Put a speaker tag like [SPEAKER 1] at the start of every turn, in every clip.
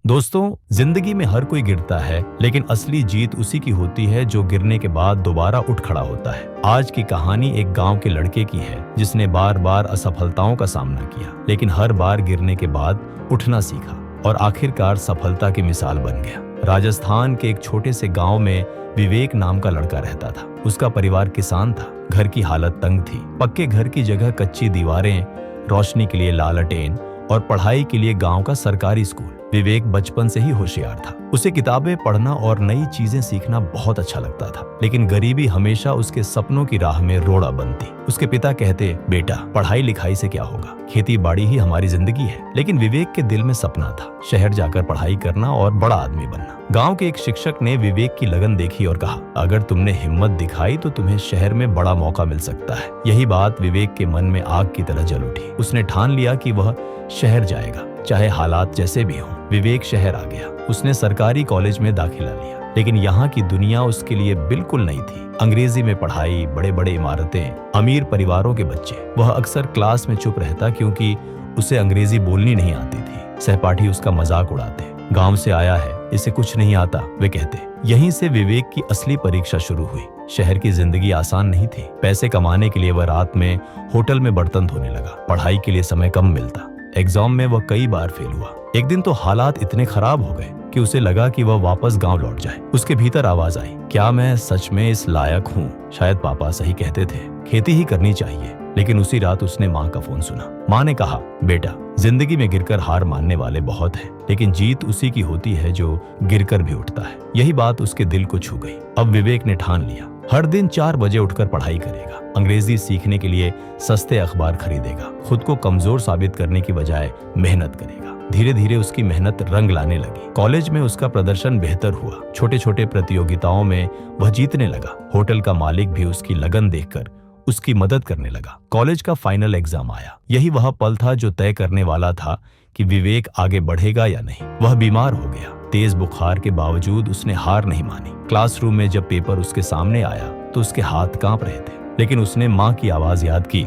[SPEAKER 1] दोस्तों, जिंदगी में हर कोई गिरता है, लेकिन असली जीत उसी की होती है जो गिरने के बाद दोबारा उठ खड़ा होता है। आज की कहानी एक गांव के लड़के की है जिसने बार बार असफलताओं का सामना किया, लेकिन हर बार गिरने के बाद उठना सीखा और आखिरकार सफलता की मिसाल बन गया। राजस्थान के एक छोटे से गांव में विवेक नाम का लड़का रहता था। उसका परिवार किसान था। घर की हालत तंग थी। पक्के घर की जगह कच्ची दीवारें, रोशनी के लिए लालटेन और पढ़ाई के लिए गांव का सरकारी स्कूल। विवेक बचपन से ही होशियार था। उसे किताबें पढ़ना और नई चीजें सीखना बहुत अच्छा लगता था, लेकिन गरीबी हमेशा उसके सपनों की राह में रोड़ा बनती। उसके पिता कहते, बेटा, पढ़ाई लिखाई से क्या होगा, खेती बाड़ी ही हमारी जिंदगी है। लेकिन विवेक के दिल में सपना था, शहर जाकर पढ़ाई करना और बड़ा आदमी बनना। गांव के एक शिक्षक ने विवेक की लगन देखी और कहा, अगर तुमने हिम्मत दिखाई तो तुम्हें शहर में बड़ा मौका मिल सकता है। यही बात विवेक के मन में आग की तरह जल उठी। उसने ठान लिया कि वह शहर जाएगा, चाहे हालात जैसे भी हों। विवेक शहर आ गया। उसने सरकारी कॉलेज में दाखिला लिया, लेकिन यहाँ की दुनिया उसके लिए बिल्कुल नई थी। अंग्रेजी में पढ़ाई, बड़े बड़े इमारतें, अमीर परिवारों के बच्चे। वह अक्सर क्लास में चुप रहता क्योंकि उसे अंग्रेजी बोलनी नहीं आती थी। सहपाठी उसका मजाक उड़ाते, गांव से आया है, इसे कुछ नहीं आता, वे कहते। यहीं से विवेक की असली परीक्षा शुरू हुई। शहर की जिंदगी आसान नहीं थी। पैसे कमाने के लिए वह रात में होटल में बर्तन धोने लगा। पढ़ाई के लिए समय कम मिलता। एग्जाम में वह कई बार फेल हुआ। एक दिन तो हालात इतने खराब हो गए कि उसे लगा कि वह वापस गांव लौट जाए। उसके भीतर आवाज आई, क्या मैं सच में इस लायक हूँ? शायद पापा सही कहते थे, खेती ही करनी चाहिए। लेकिन उसी रात उसने माँ का फोन सुना। माँ ने कहा, बेटा, जिंदगी में गिरकर हार मानने वाले बहुत हैं, लेकिन जीत उसी की होती है जो गिरकर भी उठता है। यही बात उसके दिल को छू गई। अब विवेक ने ठान लिया, हर दिन 4 बजे उठकर पढ़ाई करेगा। अंग्रेजी सीखने के लिए सस्ते अखबार खरीदेगा। खुद को कमजोर साबित करने की बजाय मेहनत करेगा। धीरे धीरे उसकी मेहनत रंग लाने लगी। कॉलेज में उसका प्रदर्शन बेहतर हुआ। छोटे छोटे प्रतियोगिताओं में वह जीतने लगा। होटल का मालिक भी उसकी लगन देखकर उसकी मदद करने लगा। कॉलेज का फाइनल एग्जाम आया। यही वह पल था जो तय करने वाला था कि विवेक आगे बढ़ेगा या नहीं। वह बीमार हो गया। तेज बुखार के बावजूद उसने हार नहीं मानी। क्लासरूम में जब पेपर उसके सामने आया तो उसके हाथ कांप रहे थे, लेकिन उसने माँ की आवाज याद की,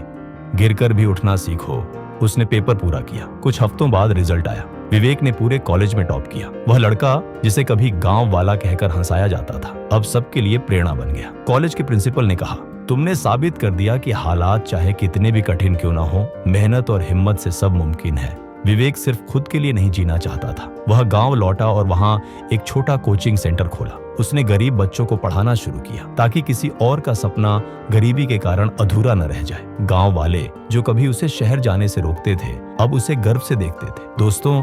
[SPEAKER 1] गिरकर भी उठना सीखो। उसने पेपर पूरा किया। कुछ हफ्तों बाद रिजल्ट आया। विवेक ने पूरे कॉलेज में टॉप किया। वह लड़का जिसे कभी गांव वाला कहकर हंसाया जाता था, अब सबके लिए प्रेरणा बन गया। कॉलेज के प्रिंसिपल ने कहा, तुमने साबित कर दिया कि हालात चाहे कितने भी कठिन क्यों ना हो, मेहनत और हिम्मत से सब मुमकिन है। विवेक सिर्फ खुद के लिए नहीं जीना चाहता था। वह गांव लौटा और वहां एक छोटा कोचिंग सेंटर खोला। उसने गरीब बच्चों को पढ़ाना शुरू किया ताकि किसी और का सपना गरीबी के कारण अधूरा न रह जाए। गांव वाले जो कभी उसे शहर जाने से रोकते थे, अब उसे गर्व से देखते थे। दोस्तों,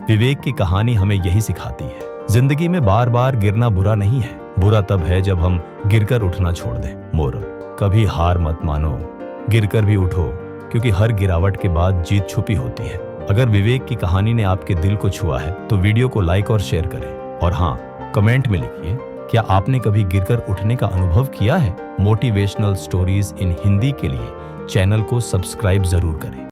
[SPEAKER 1] विवेक की कहानी हमें यही सिखाती है, जिंदगी में बार बार गिरना बुरा नहीं है। बुरा तब है जब हम गिरकर उठना छोड़ दें। मोरल, कभी हार मत मानो, गिरकर भी उठो, क्योंकि हर गिरावट के बाद जीत छुपी होती है। अगर विवेक की कहानी ने आपके दिल को छुआ है तो वीडियो को लाइक और शेयर करें। और हाँ, कमेंट में लिखिए, क्या आपने कभी गिरकर उठने का अनुभव किया है? मोटिवेशनल स्टोरीज इन हिंदी के लिए चैनल को सब्सक्राइब जरूर करें।